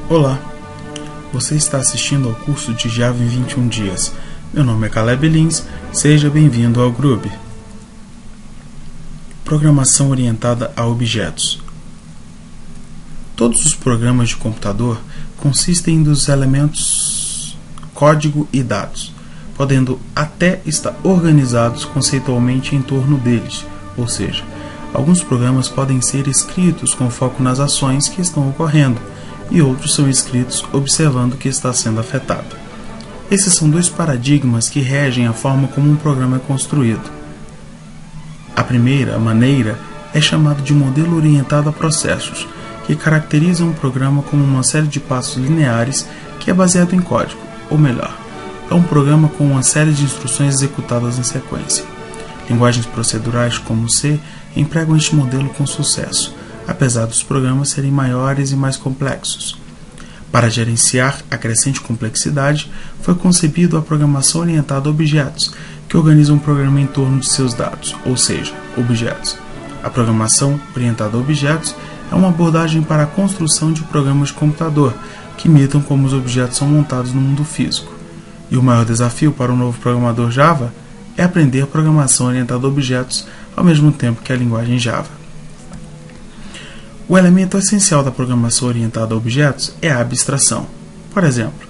Olá, você está assistindo ao curso de Java em 21 dias. Meu nome é Caleb Lins, seja bem-vindo ao Groove. Programação orientada a objetos. Todos os programas de computador consistem dos elementos código e dados, podendo até estar organizados conceitualmente em torno deles, ou seja, alguns programas podem ser escritos com foco nas ações que estão ocorrendo, e outros são escritos observando o que está sendo afetado. Esses são dois paradigmas que regem a forma como um programa é construído. A primeira maneira é chamada de modelo orientado a processos, que caracteriza um programa como uma série de passos lineares que é baseado em código, ou melhor, é um programa com uma série de instruções executadas em sequência. Linguagens procedurais como C empregam este modelo com sucesso, apesar dos programas serem maiores e mais complexos. Para gerenciar a crescente complexidade, foi concebido a programação orientada a objetos, que organiza um programa em torno de seus dados, ou seja, objetos. A programação orientada a objetos é uma abordagem para a construção de programas de computador, que imitam como os objetos são montados no mundo físico. E o maior desafio para o novo programador Java é aprender programação orientada a objetos ao mesmo tempo que a linguagem Java. O elemento essencial da programação orientada a objetos é a abstração. Por exemplo,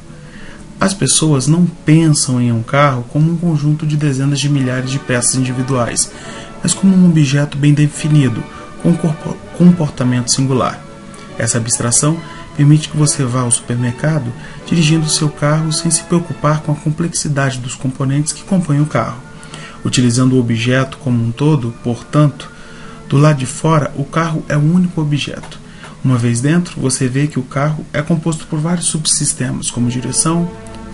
as pessoas não pensam em um carro como um conjunto de dezenas de milhares de peças individuais, mas como um objeto bem definido, com comportamento singular. Essa abstração permite que você vá ao supermercado dirigindo seu carro sem se preocupar com a complexidade dos componentes que compõem o carro. Utilizando o objeto como um todo, portanto, do lado de fora, o carro é um único objeto. Uma vez dentro, você vê que o carro é composto por vários subsistemas, como direção,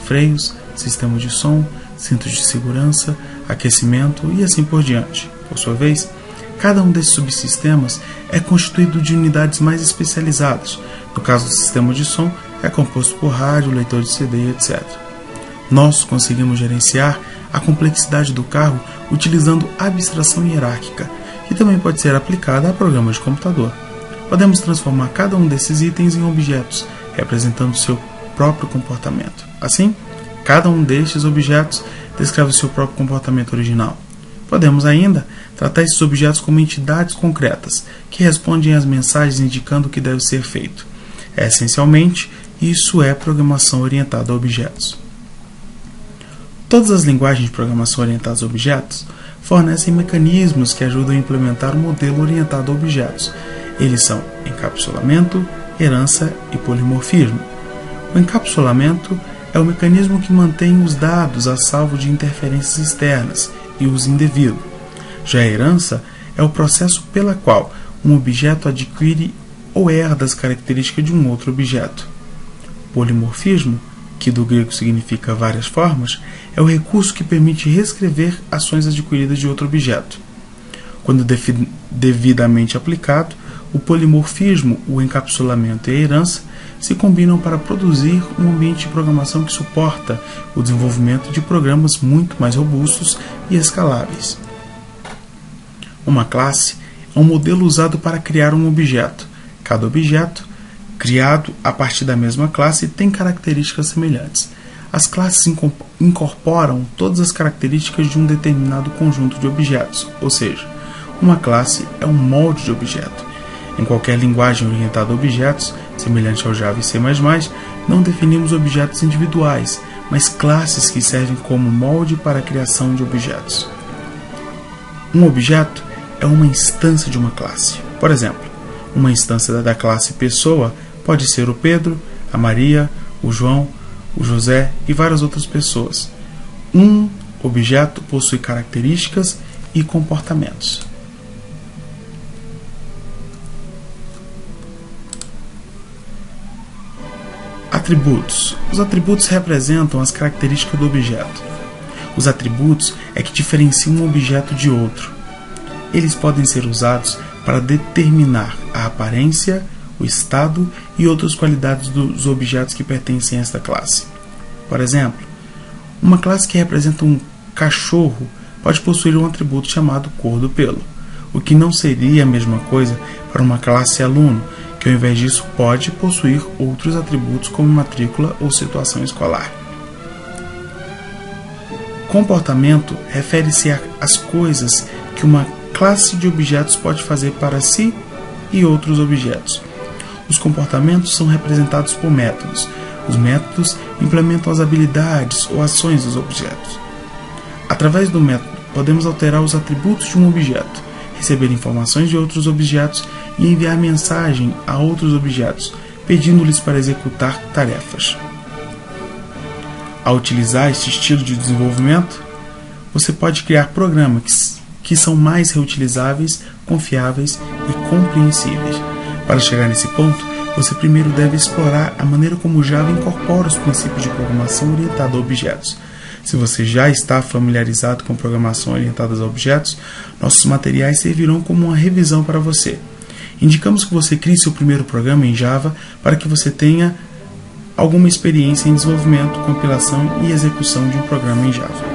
freios, sistema de som, cintos de segurança, aquecimento e assim por diante. Por sua vez, cada um desses subsistemas é constituído de unidades mais especializadas. No caso do sistema de som, é composto por rádio, leitor de CD, etc. Nós conseguimos gerenciar a complexidade do carro utilizando abstração hierárquica, que também pode ser aplicada a programas de computador. Podemos transformar cada um desses itens em objetos, representando seu próprio comportamento. Assim, cada um destes objetos descreve o seu próprio comportamento original. Podemos ainda tratar esses objetos como entidades concretas, que respondem às mensagens indicando o que deve ser feito. Essencialmente, isso é programação orientada a objetos. Todas as linguagens de programação orientadas a objetos fornecem mecanismos que ajudam a implementar o modelo orientado a objetos. Eles são encapsulamento, herança e polimorfismo. O encapsulamento é o mecanismo que mantém os dados a salvo de interferências externas e uso indevido. Já a herança é o processo pela qual um objeto adquire ou herda as características de um outro objeto. Polimorfismo, que do grego significa várias formas, é o recurso que permite reescrever ações adquiridas de outro objeto. Quando devidamente aplicado, o polimorfismo, o encapsulamento e a herança se combinam para produzir um ambiente de programação que suporta o desenvolvimento de programas muito mais robustos e escaláveis. Uma classe é um modelo usado para criar um objeto. Cada objeto, criado a partir da mesma classe, tem características semelhantes. As classes incorporam todas as características de um determinado conjunto de objetos, ou seja, uma classe é um molde de objeto. Em qualquer linguagem orientada a objetos, semelhante ao Java e C++, não definimos objetos individuais, mas classes que servem como molde para a criação de objetos. Um objeto é uma instância de uma classe. Por exemplo, uma instância da classe pessoa pode ser o Pedro, a Maria, o João, o José e várias outras pessoas. Um objeto possui características e comportamentos. Atributos. Os atributos representam as características do objeto. Os atributos é que diferenciam um objeto de outro. Eles podem ser usados para determinar a aparência, o estado e outras qualidades dos objetos que pertencem a esta classe. Por exemplo, uma classe que representa um cachorro pode possuir um atributo chamado cor do pelo, o que não seria a mesma coisa para uma classe aluno, que ao invés disso pode possuir outros atributos como matrícula ou situação escolar. Comportamento refere-se às coisas que uma classe de objetos pode fazer para si e outros objetos. Os comportamentos são representados por métodos. Os métodos implementam as habilidades ou ações dos objetos. Através do método, podemos alterar os atributos de um objeto, receber informações de outros objetos e enviar mensagem a outros objetos, pedindo-lhes para executar tarefas. Ao utilizar este estilo de desenvolvimento, você pode criar programas que são mais reutilizáveis, confiáveis e compreensíveis. Para chegar nesse ponto, você primeiro deve explorar a maneira como o Java incorpora os princípios de programação orientada a objetos. Se você já está familiarizado com programação orientada a objetos, nossos materiais servirão como uma revisão para você. Indicamos que você crie seu primeiro programa em Java para que você tenha alguma experiência em desenvolvimento, compilação e execução de um programa em Java.